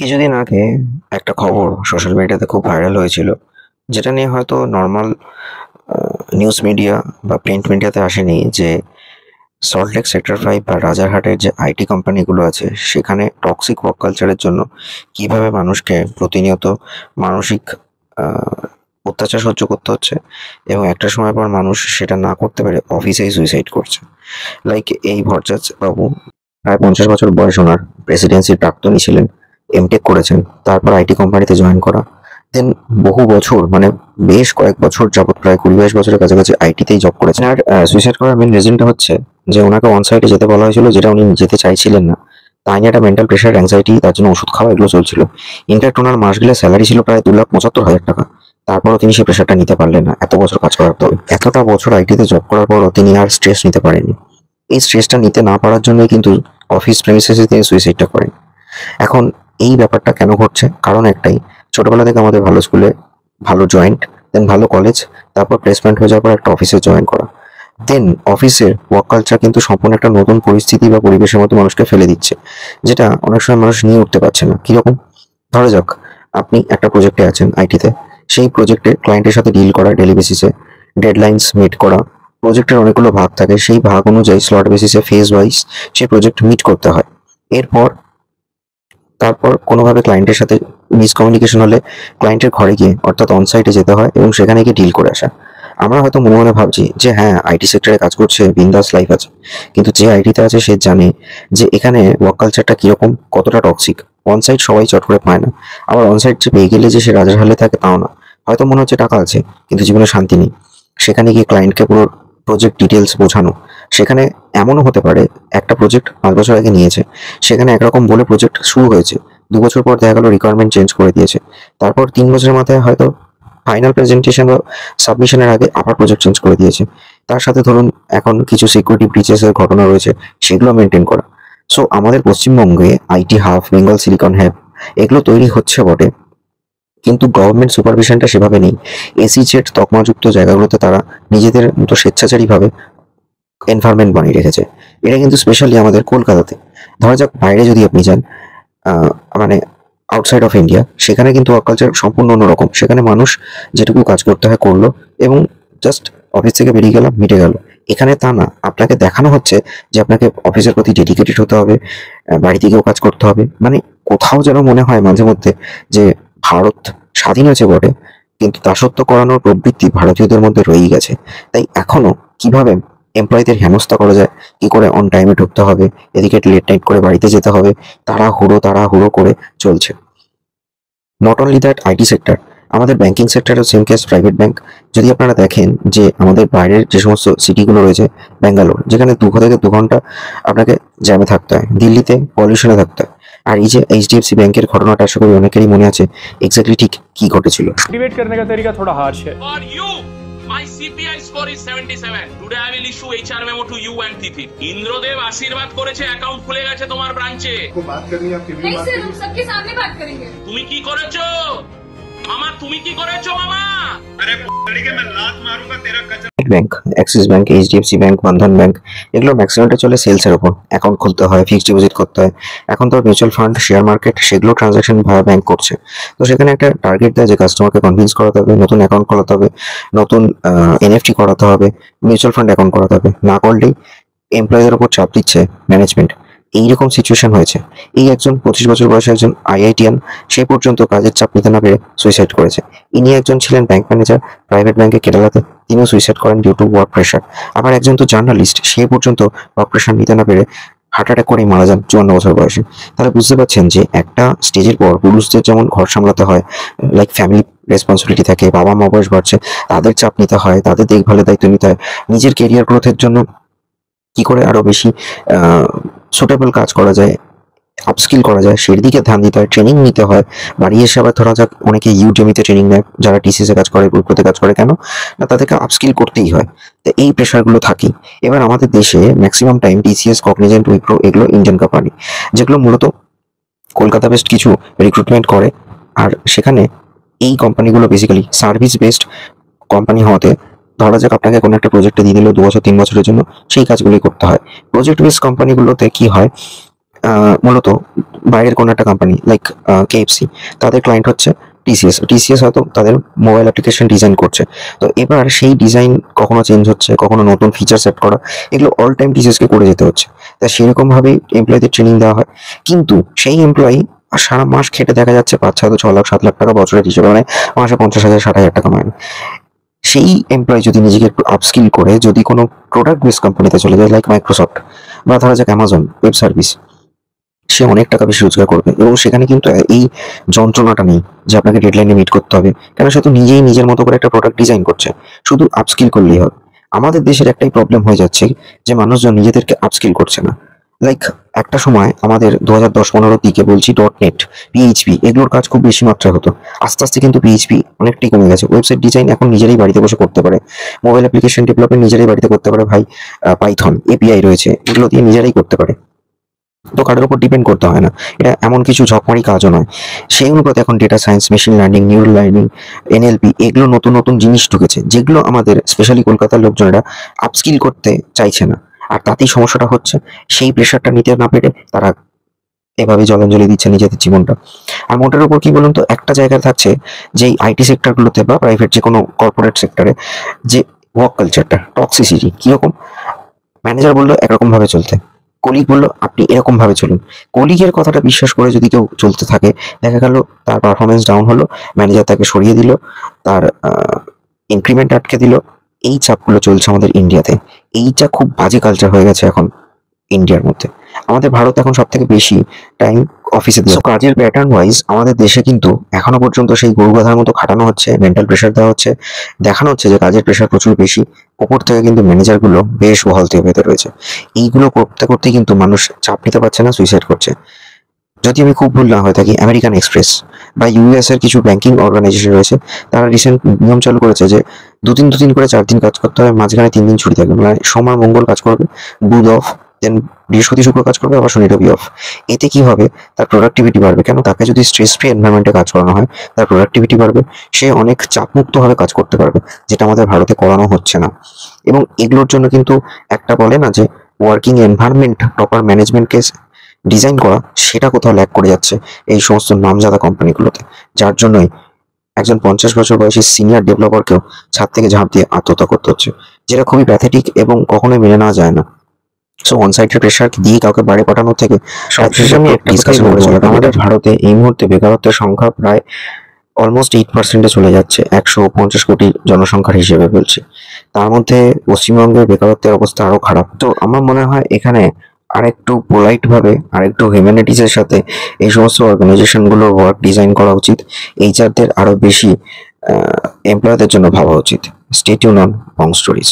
কিছুদিন আগে একটা খবর সোশ্যাল মিডিয়াতে খুব ভাইরাল হয়েছিল, যেটা নিয়ে হয়তো নর্মাল নিউজ মিডিয়া বা প্রিন্ট মিডিয়াতে আসেনি। যে সল্টলেক সেক্টর 5 বা রাজারহাটের যে আইটি কোম্পানিগুলো আছে, সেখানে টক্সিক ওয়ার্ক কালচারের জন্য কিভাবে মানুষকে প্রতিনিয়ত মানসিক আহ, অত্যাচার সহ্য করতে হচ্ছে, এবং একটা সময় পর মানুষ সেটা না করতে পেরে অফিসেই সুইসাইড করছে। লাইক এই ভরজাজ বাবু, প্রায় 50 বছর বয়স ওনার, প্রেসিডেন্সির প্রাক্তনী ছিলেন, এমটেক করেছেন, তারপর আইটি কোম্পানিতে জয়েন করা, দেন বহু বছর মানে বেশ কয়েক বছর যাবত, প্রায় 20-22 বছরের কাছাকাছি আইটিতেই জব করেছেন। আর সুইসাইড করার মেন রিজনটা হচ্ছে যে ওনাকে অন সাইটে যেতে বলা হয়েছিল, যেটা উনি যেতে চাইছিলেন না। তাই নিয়ে একটা মেন্টাল প্রেশার, অ্যাংজাইটি, তার জন্য ওষুধ খাওয়া, এগুলো চলছিল। ইনফ্যাক্ট ওনার মাস গেলে স্যালারি ছিল প্রায় 2,75,000 টাকা। তারপরও তিনি সেই প্রেশারটা নিতে পারলেন না, এত বছর কাজ করার পর, এতটা বছর আইটিতে জব করার পরও তিনি আর স্ট্রেস নিতে পারেননি। এই স্ট্রেসটা নিতে না পারার জন্যই কিন্তু অফিস প্রেমিসেসে তিনি সুইসাইডটা করেন। এখন এই ব্যাপারটা কেন ঘটছে? কারণ একটাই, ছোটবেলা থেকে আমাদের ভালো স্কুলে, ভালো জয়েন্ট, দেন ভালো কলেজ, তারপর প্লেসমেন্ট হয়ে যাওয়ার পর একটা অফিসে জয়েন করা, দেন অফিসের ওয়ার্ক কালচার কিন্তু সম্পূর্ণ একটা নতুন পরিস্থিতি বা পরিবেশের মধ্যে মানুষকে ফেলে দিচ্ছে, যেটা অনেক সময় মানুষ নিয়ে উঠতে পারছে না। কিরকম? ধরা যাক, আপনি একটা প্রজেক্টে আছেন আইটিতে, সেই প্রজেক্টে ক্লায়েন্টের সাথে ডিল করা, ডেলি বেসিসে ডেডলাইন্স মিট করা, প্রজেক্টের অনেকগুলো ভাগ থাকে, সেই ভাগ অনুযায়ী স্লট বেসিসে ফেজ ওয়াইজ সেই প্রজেক্ট মিট করতে হয়। এরপর তারপর কোনোভাবে ক্লায়েন্টের সাথে মিসকমিউনিকেশন হলে ক্লায়েন্টের ঘরে গিয়ে, অর্থাৎ অনসাইটে যেতে হয় এবং সেখানে গিয়ে ডিল করে আসা। আমরা হয়তো মনে মনে ভাবছি যে হ্যাঁ, আইটি সেক্টরে কাজ করছে, বিন্দাস লাইফ আছে, কিন্তু যে আইটিতে আছে সে জানে যে এখানে ওয়ার্ক কালচারটা কিরকম, কতটা টক্সিক। অনসাইট সবাই চট করে পায় না, আবার অনসাইট যে পেয়ে গেলে যে সে রাজার হালে থাকে তাও না। হয়তো মনে হচ্ছে টাকা আছে, কিন্তু জীবনে শান্তি নেই। সেখানে গিয়ে ক্লায়েন্টকে পুরো প্রজেক্ট ডিটেলস বোঝানো, সেখানে এমনও হতে পারে একটা প্রজেক্ট 5 বছর আগে নিয়েছে, সেখানে একরকম বলে প্রজেক্ট শুরু হয়েছে, 2 বছর পর দেখা গেল রিকোয়ারমেন্ট চেঞ্জ করে দিয়েছে, তারপর 3 বছরের মাথায় হয়তো ফাইনাল প্রেজেন্টেশন বা সাবমিশনের আগে আবার প্রজেক্ট চেঞ্জ করে দিয়েছে। তার সাথে ধরুন এখন কিছু সিকিউরিটি ব্রিচেস এর ঘটনা রয়েছে, সেগুলো মেনটেন করা। সো আমাদের পশ্চিমবঙ্গে IT hub, Bengal silicon hub, এগুলো তৈরি হচ্ছে বটে, কিন্তু গভর্নমেন্ট সুপারভিশনটা সেভাবে নেই। এসি জেড তকমাযুক্ত জায়গাগুলোতে তারা নিজেদের মতো স্বেচ্ছাচারীভাবে এনভায়রনমেন্ট বানিয়ে রেখেছে। এটা কিন্তু স্পেশালি আমাদের কলকাতাতে। ধরা যাক বাইরে যদি আপনি যান, মানে আউটসাইড অফ ইন্ডিয়া, সেখানে কিন্তু ওয়ার্ক কালচার সম্পূর্ণ অন্যরকম। সেখানে মানুষ যেটুকু কাজ করতে হয় করলো, এবং জাস্ট অফিস থেকে বেরিয়ে গেলাম, মিটে গেল। এখানে তা না, আপনাকে দেখানো হচ্ছে যে আপনাকে অফিসের প্রতি ডেডিকেটেড হতে হবে, বাড়ি থেকেও কাজ করতে হবে। মানে কোথাও যেন মনে হয় মাঝে মধ্যে যে ভারত স্বাধীন হয়েছে বটে, কিন্তু দাসত্ব করানোর প্রবৃত্তি ভারতীয়দের মধ্যে রয়েই গেছে। তাই এখনো কিভাবে এমপ্লয়ীদের হেনস্থা করা যায়, কি করে অন টাইমে ঢুকতে হবে, এদিকে লেট নাইট করে বাড়িতে যেতে হবে, তাড়াহুড়ো করে চলছে। Not only that IT sector, আমাদের ব্যাংকিং সেক্টরেও সেম কেস, প্রাইভেট ব্যাংক। যদি আপনারা দেখেন যে আমাদের বাইরের যে সমস্ত সিটিগুলো রয়েছে, ব্যাঙ্গালোর, যেখানে 2 থেকে 2 ঘন্টা আপনাকে জ্যামে থাকতে হয়, দিল্লিতে পলিউশনে থাকতে হয়। আর এই যে এইচডিএফসি ব্যাংকের ঘটনাটা, আশা করি অনেকেরই মনে আছে এক্স্যাক্টলি ঠিক কি ঘটেছিল। मोटिवेट करने का तरीका थोड़ा हार्श है। For you, my CPI score is 77. Today I will issue HR memo to you and Tithi. Indradev आशीर्वाद করেছে অ্যাকাউন্ট খুলে গেছে তোমার ব্রাঞ্চে। को बात करनी है आपकी भी नहीं बात सर, करनी हम है। सबके सामने बात करेंगे। তুমি কি করেছো মামা? তুমি কি করেছো মামা? अरे के मैं लात मारूंगा तेरा कचरा। Bank, Axis bank, HDFC bank, Bandhan bank, এগুলো ম্যাক্সিমামটা চলে সেলসের উপর। অ্যাকাউন্ট খুলতে হয়, ফিক্সড ডিপোজিট করতে হয়। এখন তো মিউচুয়াল ফান্ড, শেয়ার মার্কেট, সেগুলো ট্রানজাকশন ভায়া ব্যাংক করছে। তো সেখানে একটা টার্গেট দেয় যে কাস্টমারকে কনভিন্স করাতে হবে, নতুন অ্যাকাউন্ট খোলাতে হবে, নতুন এনএফটি করাতে হবে, মিউচুয়াল ফান্ড অ্যাকাউন্ট করাতে হবে। না করলেই এমপ্লয়ীদের উপর চাপ দিচ্ছে ম্যানেজমেন্ট। এইরকম সিচুয়েশন হয়েছে। এই একজন 25 বছর বয়সে একজন আইআইটিয়ান, সে পর্যন্ত কাজের চাপ নিতে না পেরে সুইসাইড করেছে। ইনি একজন ছিলেন ব্যাংক ম্যানেজার প্রাইভেট ব্যাংকে কেরালাতে, তিনিও সুইসাইড করেন ডিউ টু ওয়ার্ক প্রেশার। আবার একজন তো জার্নালিস্ট, সে পর্যন্ত ওয়ার্ক প্রেশার নিতে না পেরে হার্ট অ্যাটাক করেই মারা যান 54 বছর বয়সে। তাহলে বুঝতে পারছেন যে একটা স্টেজের পর পুরুষদের যেমন ঘর সামলাতে হয়, লাইক ফ্যামিলি রেসপন্সিবিলিটি থাকে, বাবা মা বয়স বাড়ছে, তাদের চাপ নিতে হয়, তাদের দেখভালের দায়িত্ব নিতে হয়, নিজের কেরিয়ার গ্রোথের জন্য কি করে আরো বেশি সুটেবল কাজ করা যায়, আপস্কিল করা যায়, সেই দিকে ধ্যান দিতে হয়, ট্রেনিং নিতে হয়। বাড়ি এসে আবার ধরা যাক অনেকে ইউডেমিতে ট্রেনিং নেয়, যারা টিসিএসে কাজ করে, উইপ্রোতে কাজ করে, কেন না তাদেরকে আপস্কিল করতেই হয়। তো এই প্রেশারগুলো থাকেই। এবার আমাদের দেশে maximum time TCS, Cognizant, Wipro, এগুলো ইন্ডিয়ান কোম্পানি, যেগুলো মূলত কলকাতা বেসড কিছু রিক্রুটমেন্ট করে। আর সেখানে এই কোম্পানিগুলো বেসিক্যালি সার্ভিস বেসড কোম্পানি হওয়াতে, ধরা যাক আপনাকে কোনো একটা প্রজেক্টে দিয়ে দিল 2 বছর 3 বছরের জন্য, সেই কাজগুলোই করতে হয়। প্রজেক্ট বেসড কোম্পানিগুলোতে কি হয়, মূলত বাইরের কোনো একটা কোম্পানি লাইক কেএফসি, তাদের ক্লায়েন্ট হচ্ছে টিসিএস হয়তো তাদের মোবাইল অ্যাপ্লিকেশন ডিজাইন করছে। তো এবার সেই ডিজাইন কখনো চেঞ্জ হচ্ছে, কখনো নতুন ফিচার সেট করা, এগুলো অল টাইম টিসিএসকে করে যেতে হচ্ছে। তা সেরকমভাবেই এমপ্লয়ীদের ট্রেনিং দেওয়া হয়, কিন্তু সেই এমপ্লয়ি সারা মাস খেটে দেখা যাচ্ছে 5-6 লাখ 7 লাখ টাকা বছরের হিসেবে, মানে মাসে 50,000 60,000 টাকা মাইনে। সেই এমপ্লয়ি যদি নিজেকে একটু আপস্কিল করে যদি কোনো প্রোডাক্ট বেস কোম্পানিতে চলে যায় লাইক মাইক্রোসফট বা ধরা যাক অ্যামাজন ওয়েব সার্ভিস, সে অনেক টাকা বেশি রোজগার করবে এবং সেখানে কিন্তু এই যন্ত্রণাটা নেই যে আপনাকে ডেডলাইনে মিট করতে হবে, কেন সে তো নিজেই নিজের মতো করে একটা প্রোডাক্ট ডিজাইন করছে, শুধু আপস্কিল করলেই হবে। আমাদের দেশের একটাই প্রবলেম হয়ে যাচ্ছে যে মানুষজন নিজেদেরকে আপস্কিল করছে না। লাইক একটা সময় আমাদের 2010-15 দিকে বলছি .NET, PHP এগুলোর কাজ খুব বেশি মাত্রায় হতো। আস্তে আস্তে কিন্তু PHP অনেকটাই কমে গেছে। ওয়েবসাইট ডিজাইন এখন নিজেরাই বাড়িতে বসে করতে পারে, মোবাইল অ্যাপ্লিকেশন ডেভেলপমেন্ট নিজেরাই বাড়িতে করতে পারে ভাই, পাইথন API রয়েছে, এগুলো দিয়ে নিজেরাই করতে পারে। তো কারোর উপর ডিপেন্ড করতে হয় না, এটা এমন কিছু ঝকমারি কাজও নয়। সেই অনুপাতে এখন data science, machine learning, neural learning, NLP এগুলো নতুন নতুন জিনিস ঢুকেছে, যেগুলো আমাদের স্পেশালি কলকাতার লোকজনেরা আপস্কিল করতে চাইছে না। আর তাতেই সমস্যাটা হচ্ছে, সেই প্রেশারটা নিতে না পেরে তারা এভাবে জলাঞ্জলি দিচ্ছে নিজেদের জীবনটা। আর মোটের উপর কি বলুন তো, একটা জায়গায় থাকছে যে আইটি সেক্টরগুলোতে বা প্রাইভেট যে কোনো কর্পোরেট সেক্টরে যে ওয়ার্ক কালচারটা, টক্সিসিটি কিরকম, ম্যানেজার বললো একরকম ভাবে চলতে, কলিগ বললো আপনি এরকম ভাবে চলুন। কলিগের কথাটা বিশ্বাস করে যদি কেউ চলতে থাকে, দেখা গেল তার পারফরমেন্স ডাউন হলো, ম্যানেজার তাকে সরিয়ে দিল, তার ইনক্রিমেন্ট আটকে দিল। এই চাপগুলো চলছে আমাদের ইন্ডিয়াতে। এইটা খুব বাজে কালচার হয়ে গেছে এখন ইন্ডিয়ার মধ্যে। আমাদের ভারত এখন সব থেকে বেশি টাইম অফিসে দিয়ে, কাজের প্যাটার্ন ওয়াইজ আমাদের দেশে কিন্তু এখনো পর্যন্ত সেই গরু গাধার মতো খাটানো হচ্ছে, মেন্টাল প্রেশার দেওয়া হচ্ছে, দেখানো হচ্ছে যে কাজের প্রেশার প্রচুর বেশি, ওপর থেকে কিন্তু ম্যানেজারগুলো বেশ বহাল তবিয়তে রয়েছে। এইগুলো করতে করতে কিন্তু মানুষ চাপ নিতে পারছে না, সুইসাইড করছে। যদি আমি খুব ভুল না হয়ে থাকি, আমেরিকান এক্সপ্রেস বা US এর কিছু ব্যাংকিং অর্গানাইজেশন রয়েছে, তারা রিসেন্ট নিয়ম চালু করেছে যে 2 দিন করে 4 দিন কাজ করতে হবে, মাঝখানে 3 দিন ছুটি থাকবে, মানে সোমবার মঙ্গল কাজ করবে, বুধ অফ, দেন বৃহস্পতি শুক্র কাজ করবে, আবার শনি রবি অফ। এতে কি হবে, তার প্রোডাক্টিভিটি বাড়বে। কেন, তাকে যদি স্ট্রেস ফ্রি এনভায়রনমেন্টে কাজ করানো হয়, তার প্রোডাক্টিভিটি বাড়বে, সে অনেক চাপমুক্তভাবে কাজ করতে পারবে, যেটা আমাদের ভারতে করানো হচ্ছে না। এবং এগুলোর জন্য কিন্তু একটা বলে না যে ওয়ার্কিং এনভায়রনমেন্ট, প্রপার ম্যানেজমেন্টকে ডিজাইন করা, সেটা কোথাও ল্যাক করে যাচ্ছে এই সমস্ত নামজাদা কোম্পানিগুলোতে। যার জন্যই একজন 50 বছর বয়সী সিনিয়র ডেভেলপারকেও ছাদ থেকে ঝাঁপ দিয়ে আত্মহত্যা করতে হচ্ছে, যেটা খুবই প্যাথেটিক এবং কখনোই মেনে নেওয়া যায় না। সো অন সাইটের প্রেশার দিয়ে কাউকে বাড়ি পাঠানোর থেকে সবশেষে আমি একটা ডিসকাশন করে চলে, আমাদের ভারতে এই মুহূর্তে বেকারত্বের সংখ্যা প্রায় অলমোস্ট 8%-এ চলে যাচ্ছে, 150 কোটি জনসংখ্যার হিসেবে বলছি। তার মধ্যে পশ্চিমবঙ্গের বেকারত্বের অবস্থা আরো খারাপ। তো আমার মনে হয় এখানে আরেকটু পোলাইট ভাবে, আরেকটু হিউম্যানিটিসের সাথে এই সমস্ত অর্গানাইজেশনগুলোর ওয়ার্ক ডিজাইন করা উচিত। এইচআরদের আরো বেশি এমপ্লয়ীদের জন্য ভাবা উচিত। Stay tune on Bong stories.